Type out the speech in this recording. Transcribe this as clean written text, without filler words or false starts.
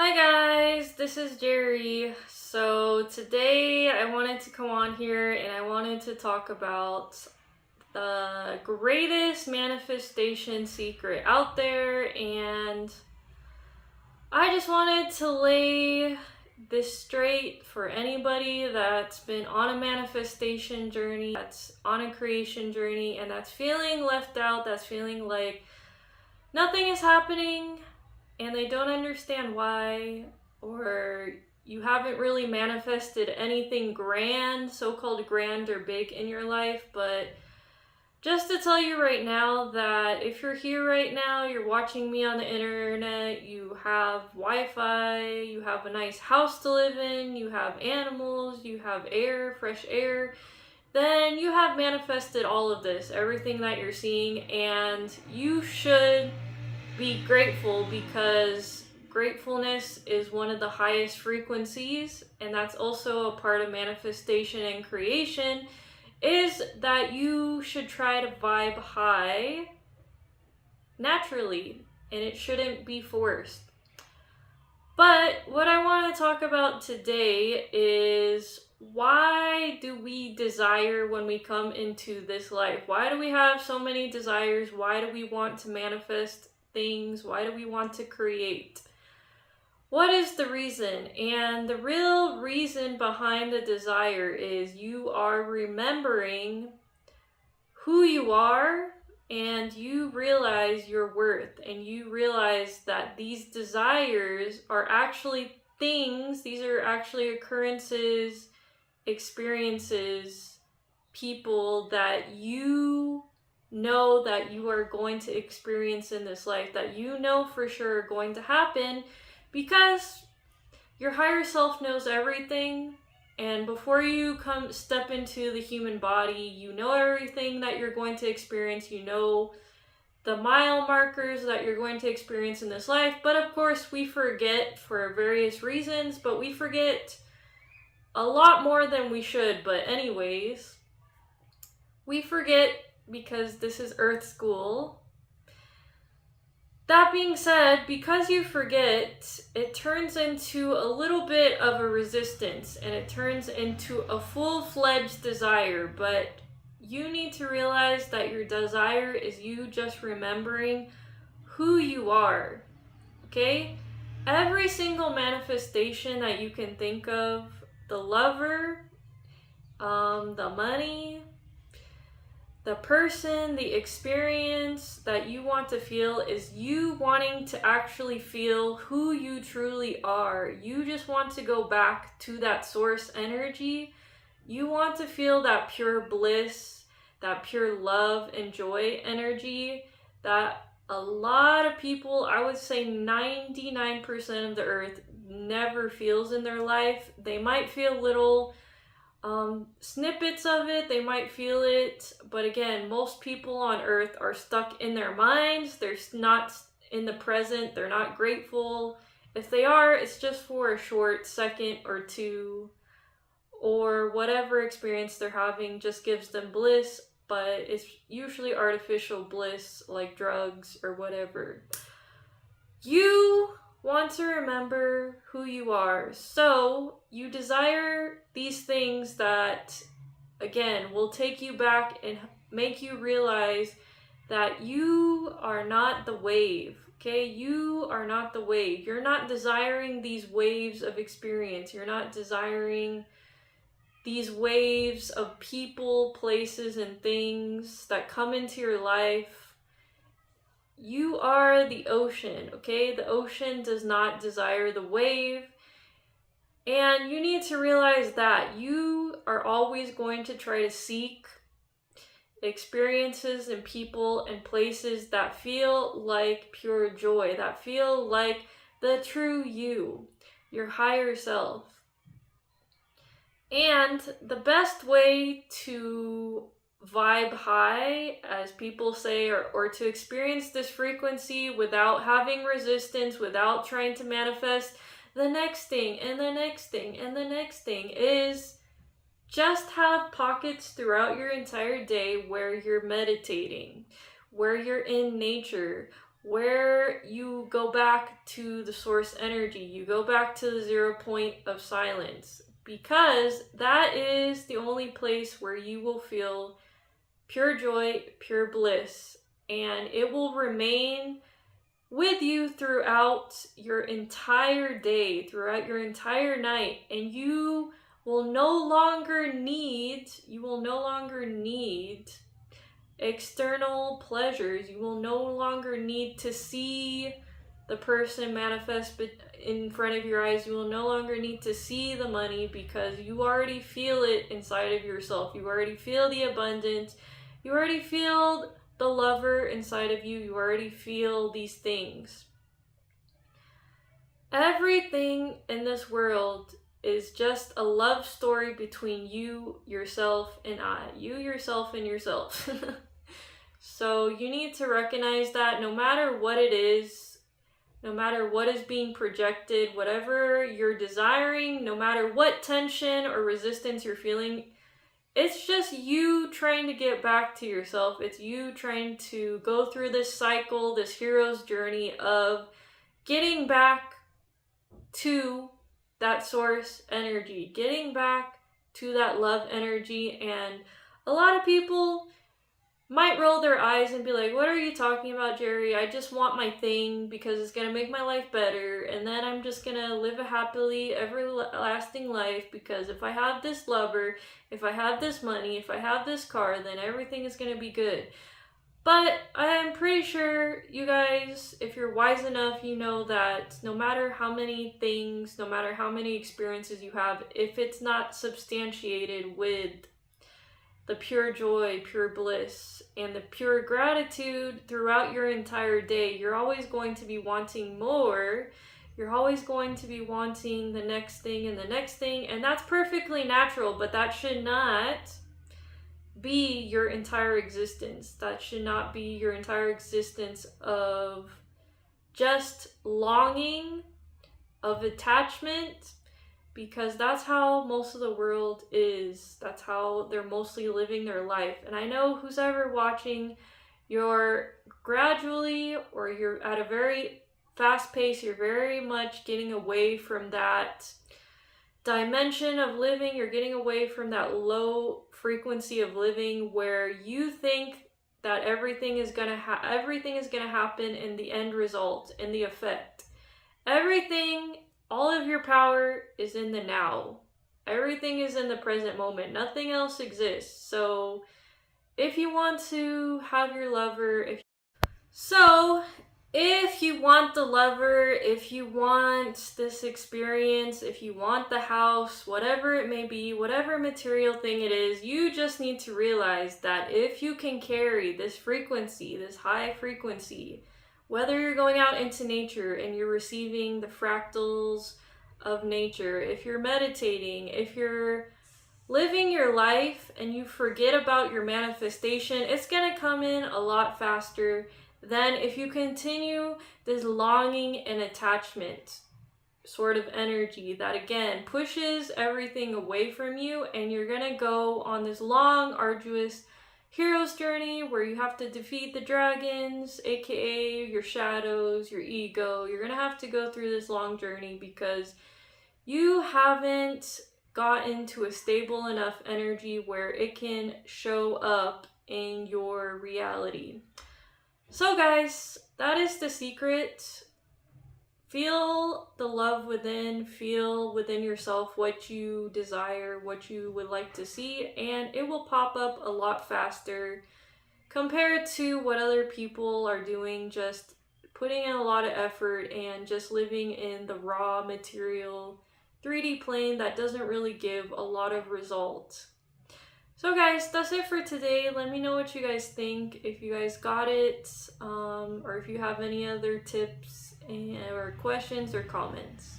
Hi guys, this is Jerry. So today I wanted to come on here and I wanted to talk about the greatest manifestation secret out there, and I just wanted to lay this straight for anybody that's been on a manifestation journey, that's on a creation journey, and that's feeling left out, that's feeling like nothing is happening and they don't understand why, or you haven't really manifested anything grand, so-called grand or big in your life. But just to tell you right now that if you're here right now, you're watching me on the internet, you have Wi-Fi, you have a nice house to live in, you have animals, you have air, fresh air, then you have manifested all of this, everything that you're seeing, and you should be grateful, because gratefulness is one of the highest frequencies, and that's also a part of manifestation and creation, is that you should try to vibe high naturally, and it shouldn't be forced. But what I want to talk about today is, why do we desire when we come into this life? Why do we have so many desires? Why do we want to manifest things? Why do we want to create? What is the reason? And the real reason behind the desire is you are remembering who you are, and you realize your worth, and you realize that these desires are actually things, these are actually occurrences, experiences, people that you know that you are going to experience in this life, that you know for sure are going to happen, because your higher self knows everything. And before you step into the human body, you know everything that you're going to experience. You know the mile markers that you're going to experience in this life. But of course, we forget for various reasons, but we forget a lot more than we should. But anyways, we forget because this is Earth School. That being said, because you forget, it turns into a little bit of a resistance, and it turns into a full-fledged desire. But you need to realize that your desire is you just remembering who you are, okay? Every single manifestation that you can think of, the lover, the money, the person, the experience that you want to feel, is you wanting to actually feel who you truly are. You just want to go back to that source energy. You want to feel that pure bliss, that pure love and joy energy that a lot of people, I would say 99% of the earth, never feels in their life. They might feel little snippets of it, they might feel it, but again, most people on earth are stuck in their minds. They're not in the present, they're not grateful. If they are, it's just for a short second or two, or whatever experience they're having just gives them bliss, but it's usually artificial bliss, like drugs or whatever. You want to remember who you are, so you desire these things that, again, will take you back and make you realize that you are not the wave, okay? You are not the wave. You're not desiring these waves of experience. You're not desiring these waves of people, places, and things that come into your life. You are the ocean, okay? The ocean does not desire the wave. And you need to realize that you are always going to try to seek experiences and people and places that feel like pure joy, that feel like the true you, your higher self. And the best way to vibe high, as people say, or to experience this frequency without having resistance, without trying to manifest the next thing and the next thing and the next thing, is just have pockets throughout your entire day where you're meditating, where you're in nature, where you go back to the source energy. You go back to the 0 point of silence, because that is the only place where you will feel pure joy, pure bliss, and it will remain with you throughout your entire day, throughout your entire night, and you will no longer need external pleasures. You will no longer need to see the person manifest in front of your eyes. You will no longer need to see the money, because you already feel it inside of yourself. You already feel the abundance. You already feel the lover inside of you. You already feel these things. Everything in this world is just a love story between you, yourself, and I. You, yourself, and yourself. So you need to recognize that no matter what it is, no matter what is being projected, whatever you're desiring, no matter what tension or resistance you're feeling, it's just you trying to get back to yourself. It's you trying to go through this cycle, this hero's journey of getting back to that source energy, getting back to that love energy. And a lot of people might roll their eyes and be like, what are you talking about, Jerry? I just want my thing because it's going to make my life better, and then I'm just going to live a happily everlasting life, because if I have this lover, if I have this money, if I have this car, then everything is going to be good. But I'm pretty sure you guys, if you're wise enough, you know that no matter how many things, no matter how many experiences you have, if it's not substantiated with the pure joy, pure bliss, and the pure gratitude throughout your entire day, you're always going to be wanting more. You're always going to be wanting the next thing and the next thing, and that's perfectly natural, but that should not be your entire existence. That should not be your entire existence of just longing, of attachment, because that's how most of the world is. That's how they're mostly living their life. And I know who's ever watching, you're gradually, or you're at a very fast pace, you're very much getting away from that dimension of living. You're getting away from that low frequency of living where you think that everything is gonna happen in the end result, in the effect. Everything, all of your power is in the now. Everything is in the present moment. Nothing else exists. So if you want to have your lover, if you want the lover, if you want this experience, if you want the house, whatever it may be, whatever material thing it is, you just need to realize that if you can carry this frequency, this high frequency, whether you're going out into nature and you're receiving the fractals of nature, if you're meditating, if you're living your life and you forget about your manifestation, it's going to come in a lot faster than if you continue this longing and attachment sort of energy that, again, pushes everything away from you, and you're going to go on this long, arduous hero's journey where you have to defeat the dragons, aka your shadows, your ego. You're going to have to go through this long journey because you haven't gotten to a stable enough energy where it can show up in your reality. So guys, that is the secret. Feel the love within, feel within yourself what you desire, what you would like to see, and it will pop up a lot faster compared to what other people are doing, just putting in a lot of effort and just living in the raw material 3D plane that doesn't really give a lot of result. So guys, that's it for today. Let me know what you guys think, if you guys got it, or if you have any other tips or questions or comments.